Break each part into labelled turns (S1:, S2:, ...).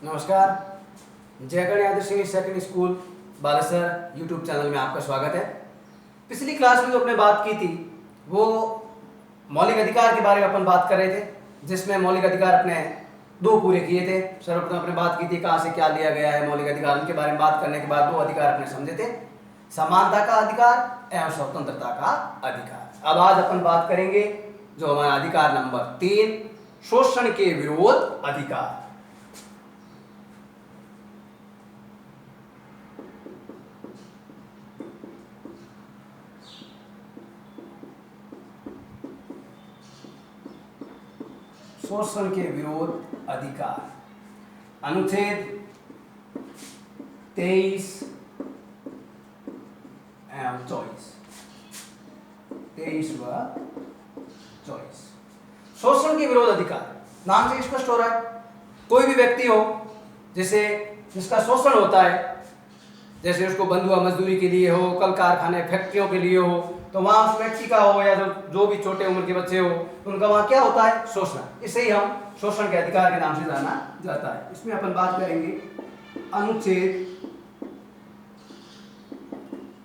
S1: नमस्कार। Jaigarh Adarsh English secondary school Balasar YouTube channel में आपका स्वागत है। पिछली क्लास में जो अपने बात की थी वो मौलिक अधिकार के बारे में अपन बात कर रहे थे, जिसमें मौलिक अधिकार अपने दो पूरे किए थे। सर्वप्रथम अपने बात की थी कहाँ से क्या लिया गया है मौलिक अधिकार, उनके बारे में बात करने के बाद दो अधिकार अपने समझे थे, समानता का अधिकार एवं स्वतंत्रता का अधिकार। अब आज अपन बात करेंगे जो हमारा अधिकार नंबर 3, शोषण के विरोध अधिकार। शोषण के विरोध अधिकार, अनुच्छेद 23 एवं 24, 23 व 24। शोषण के विरोध अधिकार नाम से स्पष्ट हो रहा है, कोई भी व्यक्ति हो जिसका शोषण होता है, जैसे उसको बंधुआ मजदूरी के लिए हो, कल कारखाने फैक्ट्रियों के लिए हो, तो वहां उस व्यक्ति का हो या जो भी छोटे उम्र के बच्चे हो उनका वहां क्या होता है, शोषण। इसे ही हम शोषण के अधिकार के नाम से जाना जाता है। इसमें अपन बात करेंगे अनुच्छेद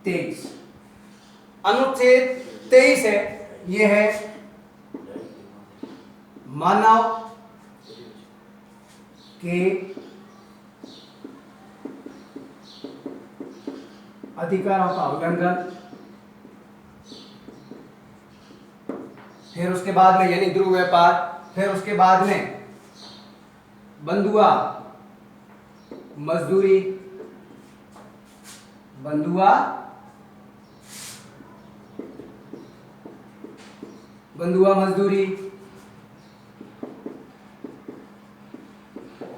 S1: 23। अनुच्छेद 23 है, यह है मानव के अधिकारों का उल्लंघन, फिर उसके बाद में यानी ध्रुव व्यापार, फिर उसके बाद में बंधुआ मजदूरी, बंधुआ मजदूरी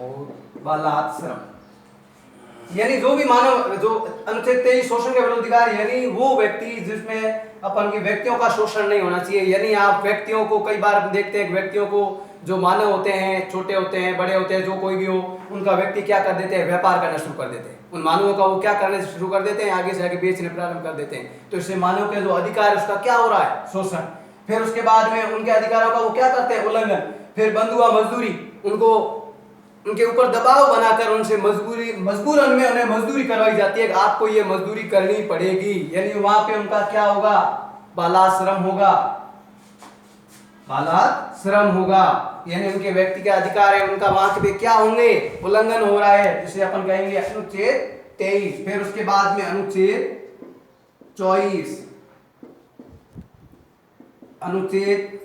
S1: और बालात श्रम। यानी जो भी मानव जो अनुच्छेद 23 शोषण के विरोध अधिकार, यानी वो व्यक्ति जिसमें अपन के व्यक्तियों का शोषण नहीं होना चाहिए। यानी आप व्यक्तियों को कई बार देखते हैं, व्यक्तियों को जो मानव होते हैं, छोटे होते हैं, बड़े होते हैं, जो कोई भी हो, उनका व्यक्ति क्या कर देते हैं, व्यापार करना शुरू कर देते हैं। उन मानवों का वो क्या करने शुरू कर देते हैं, आगे से आगे बेचने प्रारंभ कर देते हैं। तो इससे मानव के जो अधिकार है उसका क्या हो रहा है, शोषण। फिर उसके बाद में उनके अधिकारों का वो क्या करते हैं, उल्लंघन। फिर बंधुआ मजदूरी, उनके ऊपर दबाव बनाकर उनसे मजबूरन में उन्हें मजदूरी करवाई जाती है, आपको ये मजदूरी करनी पड़ेगी। यानी वहां पे उनका क्या होगा, बालात श्रम होगा, बालात श्रम होगा। यानी उनके व्यक्ति के अधिकार है, उनका वहां पे क्या होंगे, उल्लंघन हो रहा है, जिसे अपन कहेंगे अनुच्छेद 23। फिर उसके बाद में अनुच्छेद 24, अनुच्छेद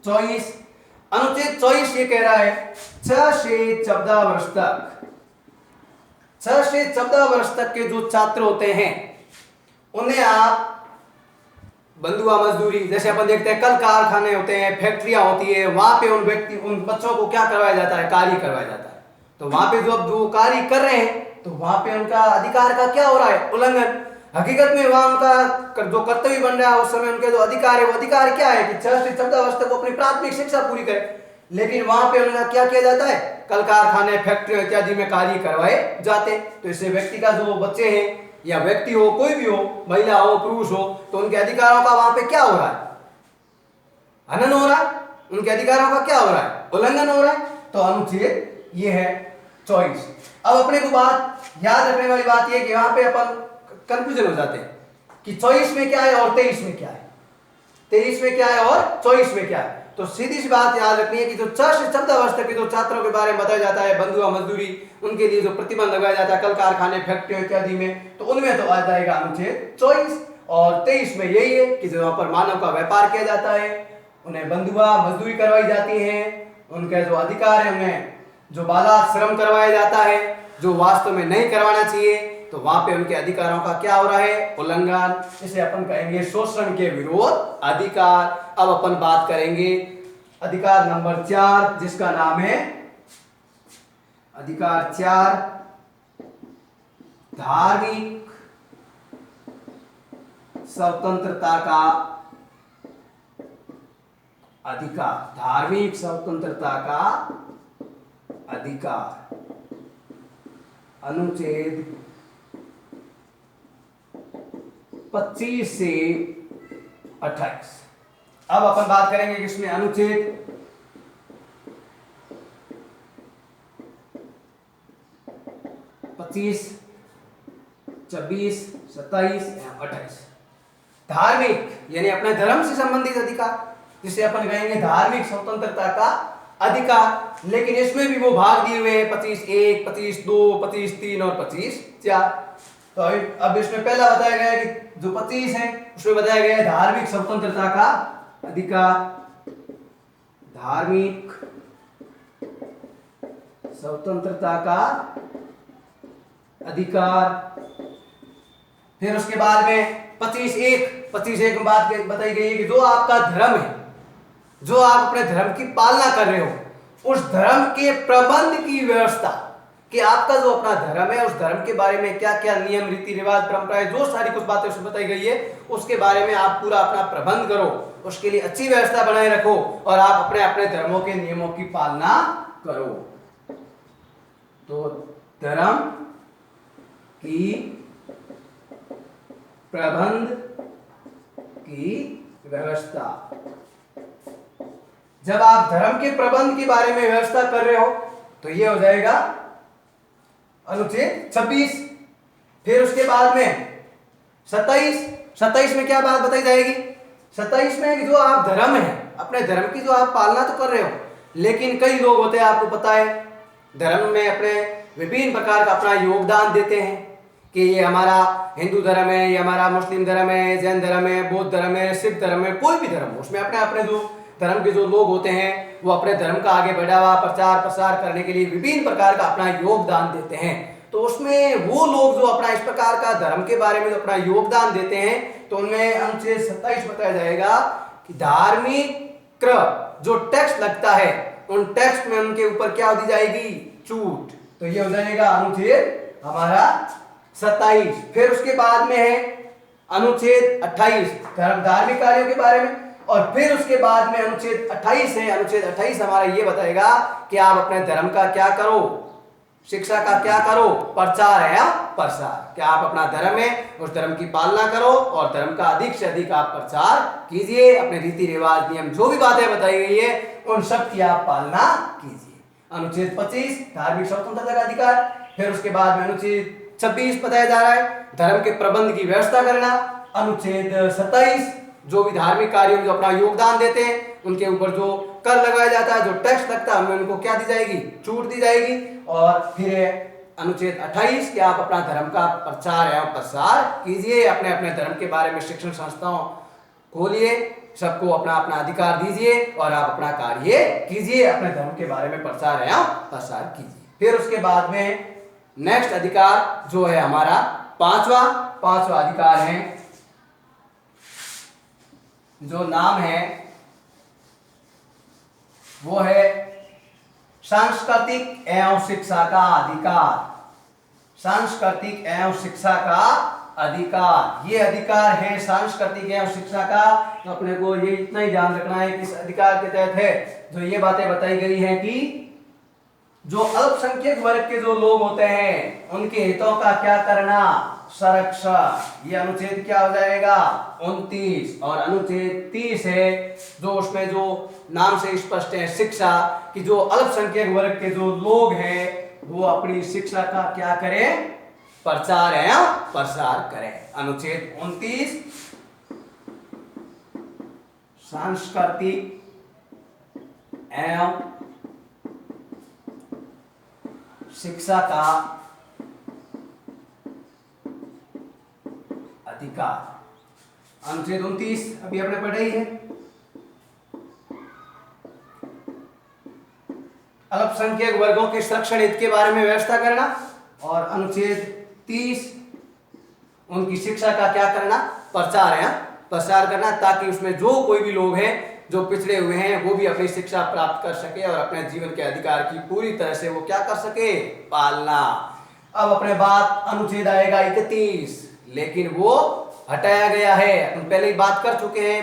S1: 24। अनुच्छेद 24 ये कह रहा है 6 से 14 वर्ष तक, 6 से 14 वर्ष तक के जो छात्र होते हैं उन्हें आप बंधुआ मजदूरी, जैसे अपन देखते हैं कल कारखाने होते हैं, फैक्ट्रियां होती है, वहां पे उन बच्चों को क्या करवाया जाता है, कार्य करवाया जाता है। तो वहां पे जो कार्य कर रहे हैं तो वहां पे उनका अधिकार का क्या हो रहा है, उल्लंघन। हकीकत में वहां उनका जो कर्तव्य बन रहा है उस समय उनके जो अधिकार है वो अधिकार क्या है कि 6 से 14 वर्ष तक वो अपनी प्राथमिक शिक्षा पूरी करें। लेकिन वहां पे उनका क्या किया जाता है, कल कारखाने फैक्ट्री इत्यादि में कार्य करवाए जाते। तो इससे व्यक्ति का जो बच्चे हैं या व्यक्ति हो, कोई भी हो, महिला हो, पुरुष हो, तो उनके अधिकारों का वहां पे क्या हो रहा है, हनन हो रहा है, उनके अधिकारों का क्या हो रहा है, उल्लंघन हो रहा है। तो अनुच्छेद ये है 24। अब अपने को बात याद रखने वाली बात यह कि यहाँ पे अपन कंफ्यूजन हो जाते हैं कि 24 में क्या है और 23 में क्या है, 23 में क्या है और 24 में क्या है। तो सीधी सी बात याद रखनी है कि जो 6 से 14 वर्ष तक के जो छात्रों के बारे में बताया जाता है, बंधुआ मजदूरी, उनके लिए जो प्रतिबंध लगाया जाता है कल कारखाने फैक्ट्री इत्यादि में, तो उनमें तो आ जाएगा अनुच्छेद 24। और 23 में यही है कि जहां पर मानव का व्यापार किया जाता है, उन्हें बंधुआ मजदूरी करवाई जाती है, उनके जो अधिकार है उन्हें जो बालात श्रम करवाया जाता है, जो वास्तव में नहीं करवाना चाहिए, तो वहां पे उनके अधिकारों का क्या हो रहा है, उल्लंघन। इसे अपन कहेंगे शोषण के विरोध अधिकार। अब अपन बात करेंगे अधिकार नंबर 4, जिसका नाम है अधिकार 4, धार्मिक स्वतंत्रता का अधिकार। धार्मिक स्वतंत्रता का अधिकार, अनुच्छेद 25 से 28। अब अपन बात करेंगे कि इसमें अनुच्छेद 25, 26, 27 एवं 28। धार्मिक यानी अपने धर्म से संबंधित अधिकार, जिसे अपन कहेंगे धार्मिक स्वतंत्रता का अधिकार। लेकिन इसमें भी वो भाग दिए हुए हैं 25(1), 25(2), 25(3) और 25(4). तो अब इसमें पहला बताया गया है कि जो 25 है उसमें बताया गया है धार्मिक स्वतंत्रता का अधिकार, धार्मिक स्वतंत्रता का अधिकार। फिर उसके बाद में 25(1) में बात बताई गई है कि जो आपका धर्म है, जो आप अपने धर्म की पालना कर रहे हो, उस धर्म के प्रबंध की व्यवस्था, कि आपका जो अपना धर्म है उस धर्म के बारे में क्या क्या नियम, रीति रिवाज, परंपराएं, जो सारी कुछ बातें उसमें बताई गई है, उसके बारे में आप पूरा अपना प्रबंध करो, उसके लिए अच्छी व्यवस्था बनाए रखो और आप अपने अपने धर्मों के नियमों की पालना करो। तो धर्म की प्रबंध की व्यवस्था, जब आप धर्म के प्रबंध के बारे में व्यवस्था कर रहे हो तो ये हो जाएगा अनुच्छेद 26। फिर उसके बाद में 27 में क्या बात बताई जाएगी? 27 में जो आप धर्म है, अपने धर्म की जो आप पालना तो कर रहे हो, लेकिन कई लोग होते हैं, आपको पता है, धर्म में अपने विभिन्न प्रकार का अपना योगदान देते हैं कि ये हमारा हिंदू धर्म है, ये हमारा मुस्लिम धर्म है, जैन धर्म है, बौद्ध धर्म है, सिख धर्म है, कोई भी धर्म हो, उसमें अपने अपने जो धर्म के जो लोग होते हैं वो अपने धर्म का आगे बढ़ावा, प्रचार प्रसार करने के लिए विभिन्न प्रकार का अपना योगदान देते हैं। तो उसमें वो लोग जो अपना इस प्रकार का धर्म के बारे में जो अपना योगदान देते हैं, तो उनमें अनुच्छेद 27 बताया जाएगा कि धार्मिक जो टैक्स लगता है, उन टैक्स में उनके ऊपर क्या दी जाएगी? छूट। तो ये हो जाएगा अनुच्छेद हमारा 27। फिर उसके बाद में है अनुच्छेद 28 धार्मिक कार्यों के बारे में, और फिर उसके बाद में अनुच्छेद 28 है। अनुच्छेद 28 हमारा ये बताएगा कि आप अपने धर्म का क्या करो, शिक्षा का क्या करो, प्रचार है या प्रसार, क्या आप अपना धर्म है उस धर्म की पालना करो और धर्म का अधिक से अधिक आप प्रचार कीजिए, अपने रीति रिवाज, नियम, जो भी बातें बताई गई है उन सब की आप पालना कीजिए। अनुच्छेद 25 धार्मिक स्वतंत्रता का अधिकार। फिर उसके बाद में अनुच्छेद 26 बताया जा रहा है धर्म के प्रबंध की व्यवस्था करना। अनुच्छेद 27 जो भी धार्मिक कार्यों में जो अपना योगदान देते हैं उनके ऊपर जो कर लगाया जाता है, जो टैक्स लगता है, उनमें उनको क्या दी जाएगी? छूट दी जाएगी। और फिर अनुच्छेद 28 कि आप अपना धर्म का प्रचार एवं प्रसार कीजिए, अपने अपने धर्म के बारे में शिक्षण संस्थाओं खोलिए, सबको अपना अपना अधिकार दीजिए और आप अपना कार्य कीजिए, अपने धर्म के बारे में प्रचार एवं प्रसार कीजिए। फिर उसके बाद में नेक्स्ट अधिकार जो है हमारा पांचवा अधिकार है, जो नाम है वो है सांस्कृतिक एवं शिक्षा का अधिकार। सांस्कृतिक एवं शिक्षा का अधिकार, ये अधिकार है सांस्कृतिक एवं शिक्षा का। तो अपने को ये इतना ही ध्यान रखना है कि इस अधिकार के तहत है जो ये बातें बताई गई हैं कि जो अल्पसंख्यक वर्ग के जो लोग होते हैं उनके हितों का क्या करना? संरक्षण। ये अनुच्छेद क्या हो जाएगा? 29। और अनुच्छेद 30 है जो उसमें जो नाम से स्पष्ट है शिक्षा, कि जो अल्पसंख्यक वर्ग के जो लोग हैं वो अपनी शिक्षा का क्या करें? प्रचार एवं प्रसार करें। अनुच्छेद 29 सांस्कृतिक एवं शिक्षा का अधिकार। अनुच्छेद 29 अभी आपने पढ़ा ही है। अल्पसंख्यक वर्गों के संरक्षण हित के बारे में व्यवस्था करना। और अनुच्छेद 30 उनकी शिक्षा का क्या करना? प्रचार है प्रसार करना, ताकि उसमें जो कोई भी लोग हैं जो पिछड़े हुए हैं वो भी अपनी शिक्षा प्राप्त कर सके और अपने जीवन के अधिकार की पूरी तरह से वो क्या कर सके? पालना। अब अपने बात अनुच्छेद आएगा 31, लेकिन वो हटाया गया है। हम पहले ही बात कर चुके हैं,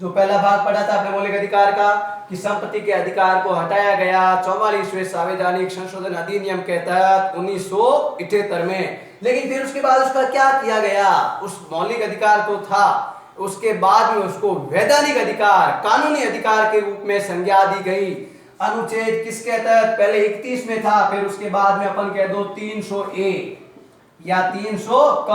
S1: जो पहला भाग पढ़ा था अपने मौलिक अधिकार का, कि संपत्ति के अधिकार को हटाया गया 44वें संवैधानिक संशोधन अधिनियम के तहत 1978 में। लेकिन फिर उसके बाद उसका क्या किया गया? उस मौलिक अधिकार तो था, उसके बाद में उसको वैधानिक अधिकार, कानूनी अधिकार के रूप में संज्ञा दी गई। अनुच्छेद किसके तहत? पहले 31 में था, फिर उसके बाद में अपन कह दो 300A या 300 क।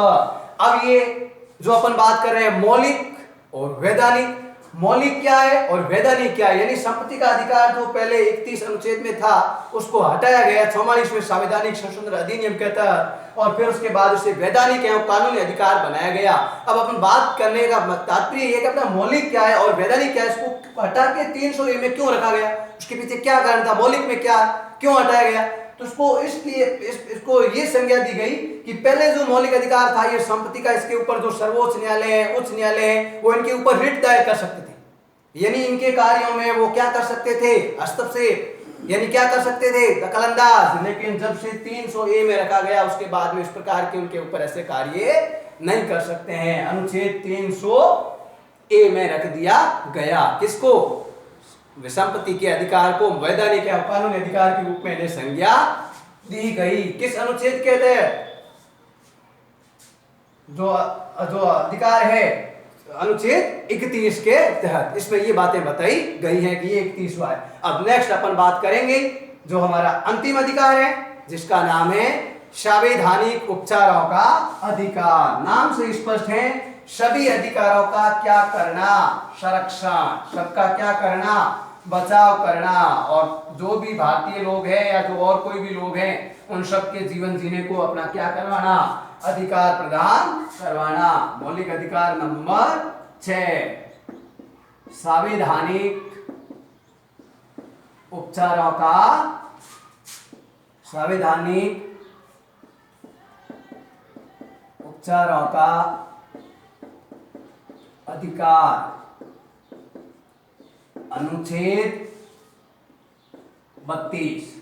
S1: अब ये जो अपन बात कर रहे हैं मौलिक और वैधानिक, मौलिक क्या है और वैधानिक क्या है, यानी संपत्ति का अधिकार जो पहले 31 अनुच्छेद में था उसको हटाया गया 44वें संवैधानिक संशोधन अधिनियम के तहत, और फिर उसके बाद उसे वैधानिक एवं कानूनी अधिकार बनाया गया। अब अपन बात करने का तात्पर्य ये कि अपना मौलिक क्या है और वैधानिक क्या है, इसको हटा के 300A में क्यों रखा गया, उसके पीछे क्या कारण था, मौलिक में क्या क्यों हटाया गया, तो इसको इसलिए इसको ये संज्ञा दी गई कि पहले जो मौलिक अधिकार था ये संपत्ति का, इसके ऊपर जो सर्वोच्च न्यायालय है, उच्च न्यायालय है, वो इनके ऊपर रिट दायर कर सकते थे, यानी इनके कार्यों में वो क्या कर सकते थे, हस्तक्षेप, यानी क्या कर सकते थे, दखलंदाज। लेकिन जब से 300A में रखा गया उसके बाद में इस प्रकार के उनके ऊपर ऐसे कार्य नहीं कर सकते हैं। अनुच्छेद 300A में रख दिया गया किसको, संपत्ति के अधिकार को वैधानिक या कानूनी अधिकार के रूप में इन्हें संज्ञा दी गई। किस अनुच्छेद के तहत? जो अधिकार है अनुच्छेद 31 के तहत, इसमें ये बातें बताई गई हैं कि ये 31वां है। अब नेक्स्ट अपन बात करेंगे जो हमारा अंतिम अधिकार है जिसका नाम है संवैधानिक उपचारों का अधिकार। नाम से स्पष्ट है, सभी अधिकारों का क्या करना, संरक्षण, सबका क्या करना, बचाव करना, और जो भी भारतीय लोग हैं या जो और कोई भी लोग हैं उन सबके जीवन जीने को अपना क्या करवाना, अधिकार प्रदान करवाना। मौलिक अधिकार नंबर 6, संवैधानिक उपचारों का, संवैधानिक उपचारों का अधिकार। अनुच्छेद 32,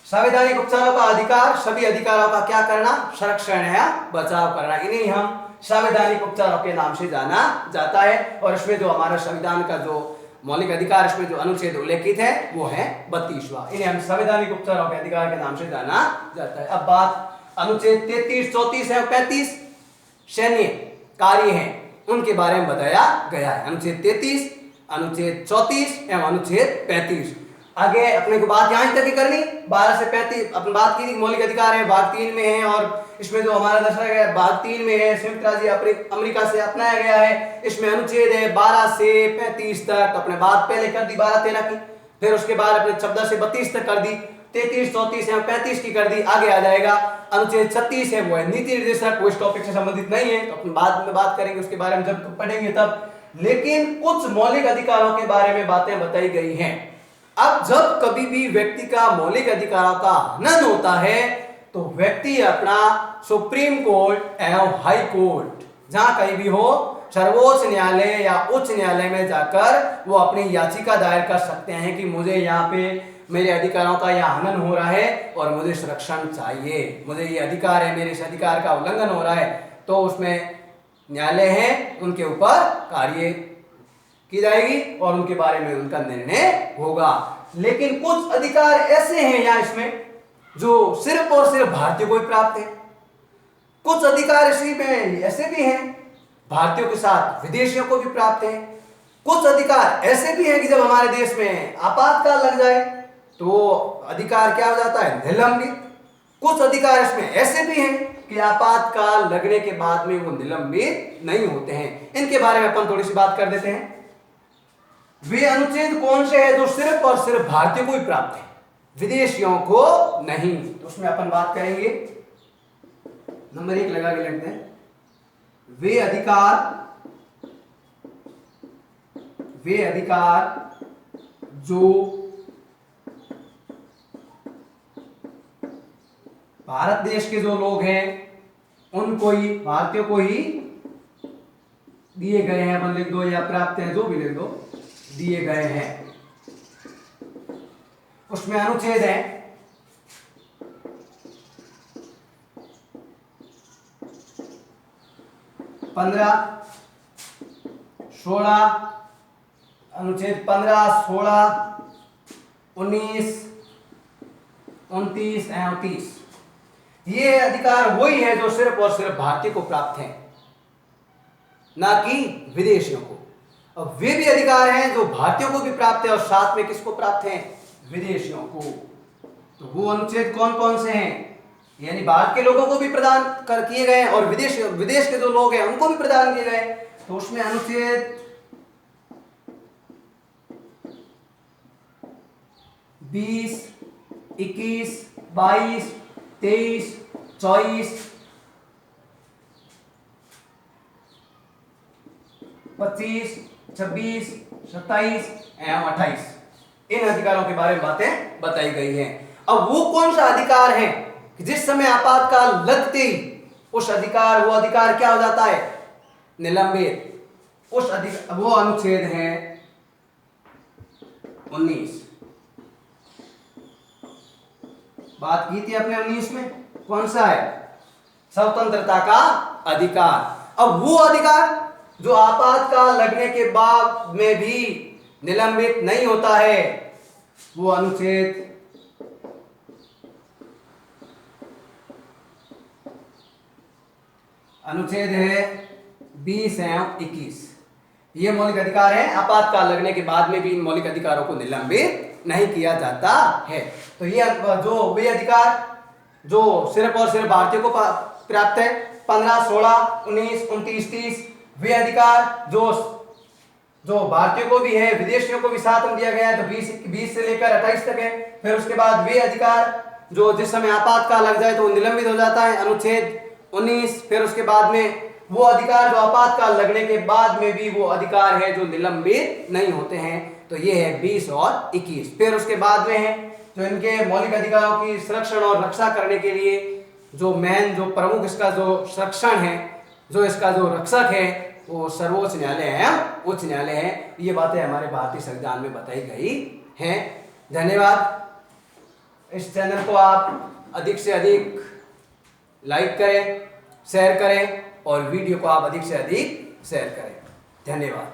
S1: संवैधानिक उपचारों का अधिकार, सभी अधिकारों का क्या करना, संरक्षण या बचाव करना, इन्हें हम संवैधानिक उपचारों के नाम से जाना जाता है। और इसमें जो हमारा संविधान का जो मौलिक अधिकार, इसमें जो अनुच्छेद उल्लेखित है वो है 32वां, इन्हें हम संवैधानिक उपचारों के अधिकार के नाम से जाना जाता है। अब बात अनुच्छेद 33, 34 है 35 सैन्य कार्य हैं उनके बारे में बताया गया है। अनुच्छेद 33, अनुच्छेद 34 एवं अनुच्छेद 35। आगे अपने को बात यहां तक ही करनी, 12 से 35 अपन बात की थी मौलिक अधिकार है, भाग 3 में है, और इसमें जो हमारा दर्शाया गया भाग 3 में है, संयुक्त राज्य अमेरिका से अपनाया गया है। इसमें अनुच्छेद है 12 से 35 तक, अपने बात पहले कर दी 12-13 की, फिर उसके बाद अपने 14 से 32 तक कर दी, 33, 34 एवं 35 की कर दी। आगे आ जाएगा अनुच्छेद 36 है, वो है नीति निर्देशक, वो इस टॉपिक से संबंधित नहीं है, तो अपन बाद में बात करेंगे उसके बारे में जब पढ़ेंगे तब। लेकिन कुछ मौलिक अधिकारों के बारे में बातें बताई गई हैं। अब जब कभी भी व्यक्ति का मौलिक अधिकारों का हनन होता है तो व्यक्ति अपना सुप्रीम कोर्ट एवं हाई कोर्ट, जहां कहीं भी हो, सर्वोच्च न्यायालय या उच्च न्यायालय में जाकर वो अपनी याचिका दायर कर सकते हैं कि मुझे यहाँ पे मेरे अधिकारों का यह हनन हो रहा है और मुझे संरक्षण चाहिए, मुझे ये अधिकार है, मेरे इस अधिकार का उल्लंघन हो रहा है। तो उसमें न्यायालय है, उनके ऊपर कार्य की जाएगी और उनके बारे में उनका निर्णय होगा। लेकिन कुछ अधिकार ऐसे हैं यहाँ इसमें जो सिर्फ और सिर्फ भारतीयों को ही प्राप्त है। कुछ अधिकार ऐसे भी हैं भारतीयों के साथ विदेशियों को भी प्राप्त है। कुछ अधिकार ऐसे भी हैं कि जब हमारे देश में आपातकाल लग जाए तो अधिकार क्या हो जाता है, निलंबित। कुछ अधिकार इसमें ऐसे भी हैं कि आपातकाल लगने के बाद में वो निलंबित नहीं होते हैं। इनके बारे में अपन थोड़ी सी बात कर देते हैं। वे अनुच्छेद कौन से हैं जो सिर्फ और सिर्फ भारतीयों को ही प्राप्त है, विदेशियों को नहीं, तो उसमें अपन बात करेंगे। नंबर 1 लगा के लिखते हैं, वे अधिकार जो भारत देश के जो लोग हैं उनको ही, भारतीयों को ही दिए गए हैं। अपन लिख दो या प्राप्त हैं, जो भी लिख दो, दिए गए हैं। उसमें अनुच्छेद है 15, 16, अनुच्छेद 15, 16, 19, 29 एवं 30। ये अधिकार वही है जो सिर्फ और सिर्फ भारतीय को प्राप्त है, ना कि विदेशियों को। अब वे भी अधिकार हैं जो भारतीयों को भी प्राप्त है और साथ में किसको प्राप्त हैं, विदेशियों को। तो वो अनुच्छेद कौन कौन से हैं, यानी भारत के लोगों को भी प्रदान कर किए गए और विदेश के जो लोग हैं उनको भी प्रदान किए गए। तो उसमें अनुच्छेद 20, 21, 22, 23, 24, 25, 26, 27 एवं 28 इन अधिकारों के बारे में बातें बताई गई हैं। अब वो कौन सा अधिकार है कि जिस समय आपातकाल लगते ही उस अधिकार वो अधिकार क्या हो जाता है, निलंबित। उस अधिकार वो अनुच्छेद है 19। बात की थी अपने 19 में, कौन सा है, स्वतंत्रता का अधिकार। अब वो अधिकार जो आपातकाल लगने के बाद में भी निलंबित नहीं होता है, वो अनुच्छेद है 20 एवं 21। ये मौलिक अधिकार है, आपातकाल लगने के बाद में भी इन मौलिक अधिकारों को निलंबित नहीं किया जाता है। तो ये जो वे अधिकार जो सिर्फ और सिर्फ भारतीयों को प्राप्त है, 15, 16, 19, 29, 30 वे अधिकार जो भारतीयों को भी है, विदेशियों को भी साथ में दिया गया है, तो 20 से लेकर 28 तक है। फिर उसके बाद वे अधिकार जो जिस समय आपातकाल लग जाए तो वो निलंबित हो जाता है, अनुच्छेद 19। फिर उसके बाद में वो अधिकार जो आपातकाल लगने के बाद में भी वो अधिकार है जो निलंबित नहीं होते हैं, तो ये है 20 और 21। फिर उसके बाद में है जो इनके मौलिक अधिकारों की संरक्षण और रक्षा करने के लिए जो प्रमुख इसका जो संरक्षण है, जो इसका जो रक्षक है, वो सर्वोच्च न्यायालय है, उच्च न्यायालय है। ये बातें हमारे भारतीय संविधान में बताई गई हैं। धन्यवाद। इस चैनल को आप अधिक से अधिक लाइक करें, शेयर करें और वीडियो को आप अधिक से अधिक शेयर करें। धन्यवाद।